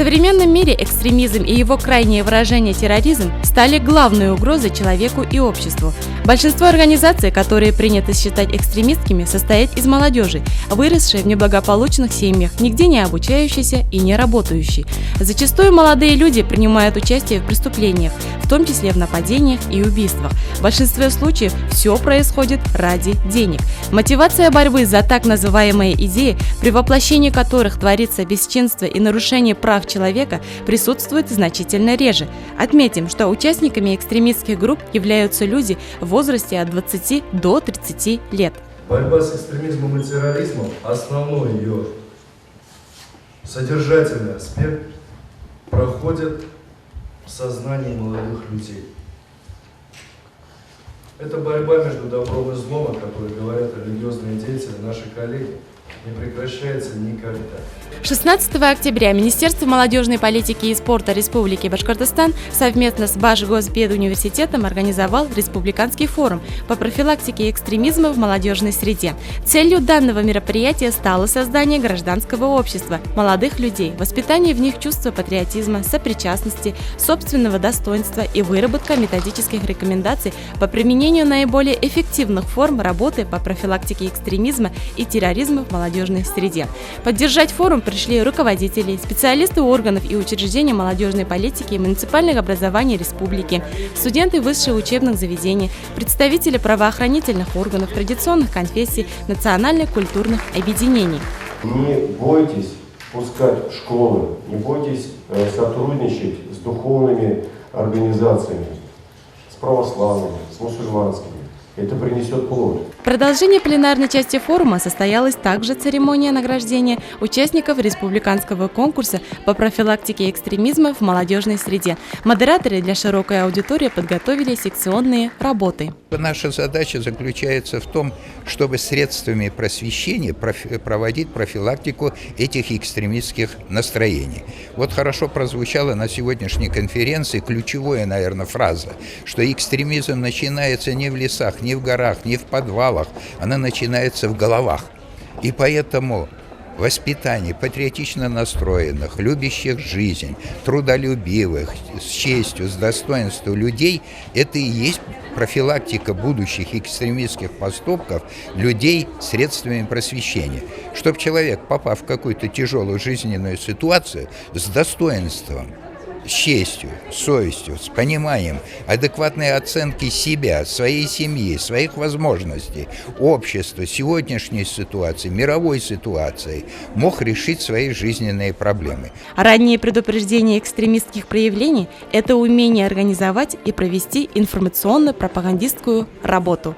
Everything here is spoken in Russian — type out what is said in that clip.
современном мире экстремизм и его крайнее выражение терроризм стали главной угрозой человеку и обществу. Большинство организаций, которые принято считать экстремистскими, состоят из молодежи, выросшей в неблагополучных семьях, нигде не обучающейся и не работающей. Зачастую молодые люди принимают участие в преступлениях, в том числе в нападениях и убийствах. В большинстве случаев все происходит ради денег. Мотивация борьбы за так называемые идеи, при воплощении которых творится бесчинство и нарушение прав человека, присутствует значительно реже. Отметим, что участниками экстремистских групп являются люди в возрасте от 20 до 30 лет. Борьба с экстремизмом и терроризмом, основной ее содержательный аспект, проходит в сознании молодых людей. Это борьба между добром и злом, о которой говорят религиозные деятели, наши коллеги, не прекращается никогда. 16 октября Министерство молодежной политики и спорта Республики Башкортостан совместно с Башгоспедуниверситетом организовал республиканский форум по профилактике экстремизма в молодежной среде. Целью данного мероприятия стало создание гражданского общества, молодых людей, воспитание в них чувства патриотизма, сопричастности, собственного достоинства и выработка методических рекомендаций по применению наиболее эффективных форм работы по профилактике экстремизма и терроризма в молодежной среде. Поддержать форум пришли руководители, специалисты органов и учреждений молодежной политики и муниципальных образований республики, студенты высших учебных заведений, представители правоохранительных органов, традиционных конфессий, национальных культурных объединений. Не бойтесь пускать в школы, не бойтесь сотрудничать с духовными организациями, с православными, с мусульманскими. Это принесет плод. В продолжении пленарной части форума состоялась также церемония награждения участников республиканского конкурса по профилактике экстремизма в молодежной среде. Модераторы для широкой аудитории подготовили секционные работы. Наша задача заключается в том, чтобы средствами просвещения проводить профилактику этих экстремистских настроений. Вот хорошо прозвучала на сегодняшней конференции ключевая, наверное, фраза, что экстремизм начинается не в лесах, не в горах, не в подвалах, она начинается в головах. И поэтому воспитание патриотично настроенных, любящих жизнь, трудолюбивых, с честью, с достоинством людей – это и есть профилактика будущих экстремистских поступков людей средствами просвещения. Чтобы человек, попав в какую-то тяжелую жизненную ситуацию, с достоинством, с честью, с совестью, с пониманием, адекватной оценки себя, своей семьи, своих возможностей, общества, сегодняшней ситуации, мировой ситуации, мог решить свои жизненные проблемы. Раннее предупреждение экстремистских проявлений – это умение организовать и провести информационно-пропагандистскую работу.